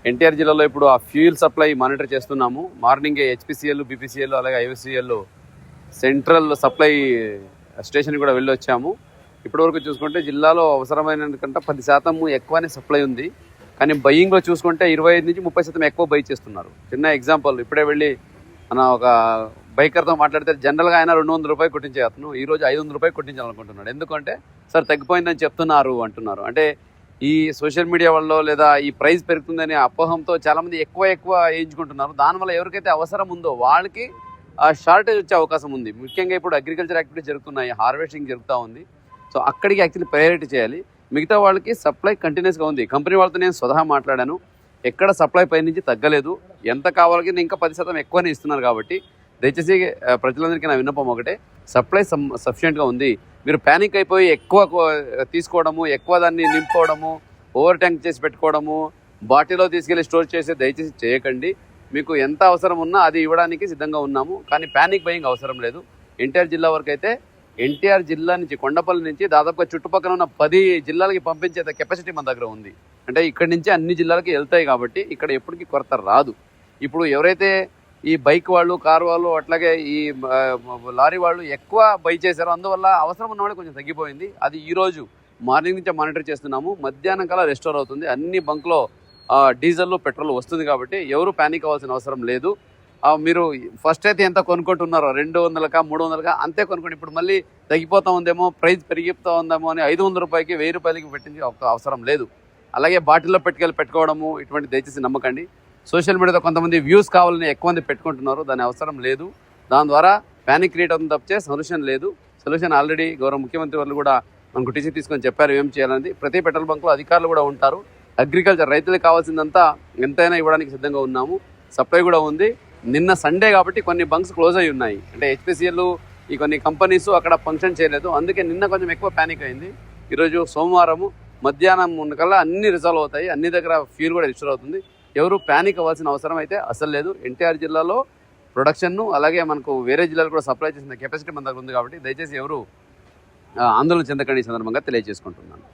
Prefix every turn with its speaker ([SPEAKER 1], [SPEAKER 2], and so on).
[SPEAKER 1] ఎన్టీఆర్ జిల్లాలో ఇప్పుడు ఆ ఫ్యూయల్ సప్లై మానిటర్ చేస్తున్నాము. మార్నింగే హెచ్పిసిఎల్, బీపీసీఎల్ అలాగే ఐఓసీఎల్ సెంట్రల్ సప్లై స్టేషన్ కూడా వెళ్ళి వచ్చాము. ఇప్పటివరకు చూసుకుంటే జిల్లాలో అవసరమైన కంటే 10% ఎక్కువనే సప్లై ఉంది. కానీ బయ్యింగ్లో చూసుకుంటే 25 నుంచి 30% ఎక్కువ బై చేస్తున్నారు. చిన్న ఎగ్జాంపుల్, ఇప్పుడే వెళ్ళి మన ఒక బైకర్తో మాట్లాడితే జనరల్గా ఆయన 200 రూపాయలు కొట్టించే అతను ఈరోజు 500 రూపాయలు కొట్టించాలనుకుంటున్నాడు. ఎందుకంటే సార్ తగ్గిపోయిందని చెప్తున్నారు అంటున్నారు. అంటే ఈ సోషల్ మీడియా వల్ల లేదా ఈ ప్రైస్ పెరుగుతుందనే అపోహంతో చాలామంది ఎక్కువ వేయించుకుంటున్నారు. దానివల్ల ఎవరికైతే అవసరం ఉందో వాళ్ళకి షార్టేజ్ వచ్చే అవకాశం ఉంది. ముఖ్యంగా ఇప్పుడు అగ్రికల్చర్ యాక్టివిటీస్ జరుగుతున్నాయి, హార్వెస్టింగ్ జరుగుతూ ఉంది. సో అక్కడికి యాక్చువల్లీ ప్రయారిటీ చేయాలి. మిగతా వాళ్ళకి సప్లై కంటిన్యూస్గా ఉంది. కంపెనీ వాళ్ళతో నేను స్వతహా మాట్లాడాను, ఎక్కడ సప్లై పై నుంచి తగ్గలేదు. ఎంత కావాలని ఇంకా 10% ఎక్కువనే ఇస్తున్నారు. కాబట్టి దయచేసి ప్రజలందరికీ నా విన్నపం ఒకటే, సప్లై సఫిషియెంట్గా ఉంది. మీరు ప్యానిక్ అయిపోయి ఎక్కువ తీసుకోవడము, ఎక్కువ దాన్ని నింపుకోవడము, ఓవర్ ట్యాంక్ చేసి పెట్టుకోవడము, బాటిల్లో తీసుకెళ్ళి స్టోర్ చేసి దయచేసి చేయకండి. మీకు ఎంత అవసరం ఉన్నా అది ఇవ్వడానికి సిద్ధంగా ఉన్నాము. కానీ ప్యానిక్ బయింగ్ అవసరం లేదు. ఎన్టీఆర్ జిల్లా వరకు అయితే ఎన్టీఆర్ జిల్లా నుంచి కొండపల్లి నుంచి దాదాపుగా చుట్టుపక్కల ఉన్న 10 జిల్లాలకి పంపించే కెపాసిటీ మన దగ్గర ఉంది. అంటే ఇక్కడి నుంచి అన్ని జిల్లాలకి వెళ్తాయి కాబట్టి ఇక్కడ ఎప్పటికీ కొరత రాదు. ఇప్పుడు ఎవరైతే ఈ బైక్ వాళ్ళు, కార్ వాళ్ళు, అట్లాగే ఈ లారీ వాళ్ళు ఎక్కువ బై చేశారో అందువల్ల అవసరం ఉన్న వాళ్ళు కొంచెం తగ్గిపోయింది. అది ఈరోజు మార్నింగ్ నుంచే మానిటర్ చేస్తున్నాము. మధ్యాహ్నం కల్లా రెస్టోర్ అవుతుంది. అన్ని బంక్లో డీజిల్, పెట్రోల్ వస్తుంది. కాబట్టి ఎవరు ప్యానిక్ అవ్వాల్సిన అవసరం లేదు. మీరు ఫస్ట్ అయితే ఎంత కొనుక్కుంటున్నారో 200కా 300కా అంతే కొనుక్కోండి. ఇప్పుడు మళ్ళీ తగ్గిపోతూ ఉందేమో, ప్రైస్ పెరిగిపోతూ ఉందేమో అని 500 రూపాయలకి 1000 రూపాయలకి పెట్టించి అవసరం లేదు. అలాగే బాటిల్లో పెట్టుకోవడము ఇటువంటి దయచేసి నమ్మకండి. సోషల్ మీడియాలో కొంతమంది వ్యూస్ కావాలని ఎక్కువ మంది పెట్టుకుంటున్నారు, దాని అవసరం లేదు. దాని ద్వారా ప్యానిక్ క్రియేట్ అవుతుంది తప్పితే సొల్యూషన్ లేదు. సొల్యూషన్ ఆల్రెడీ గౌరవ ముఖ్యమంత్రి వాళ్ళు కూడా మనకు టీసీ తీసుకొని చెప్పారు ఏం చేయాలనేది. ప్రతి పెట్రోల్ బంక్లో అధికారులు కూడా ఉంటారు. అగ్రికల్చర్ రైతులకు కావాల్సిందంతా ఎంతైనా ఇవ్వడానికి సిద్ధంగా ఉన్నాము. సప్లై కూడా ఉంది. నిన్న సండే కాబట్టి కొన్ని బంక్స్ క్లోజ్ అయి ఉన్నాయి. అంటే హెచ్పిసిఎల్ ఈ కొన్ని కంపెనీస్ అక్కడ ఫంక్షన్ చేయలేదు. అందుకే నిన్న కొంచెం ఎక్కువ ప్యానిక్ అయింది. ఈరోజు సోమవారము మధ్యాహ్నం కల్లా అన్ని రిజాల్వ్ అవుతాయి. అన్ని దగ్గర ఫ్యూల్ కూడా రిస్టోర్ అవుతుంది. ఎవరు ప్యానిక్ అవ్వాల్సిన అవసరం అయితే అసలు లేదు. ఎన్టీఆర్ జిల్లాలో ప్రొడక్షన్ను అలాగే మనకు వేరే జిల్లాలు కూడా సప్లై చేసిన కెపాసిటీ మన దగ్గర ఉంది. కాబట్టి దయచేసి ఎవరు ఆందోళన చెందకండి ఈ సందర్భంగా తెలియజేసుకుంటున్నాను.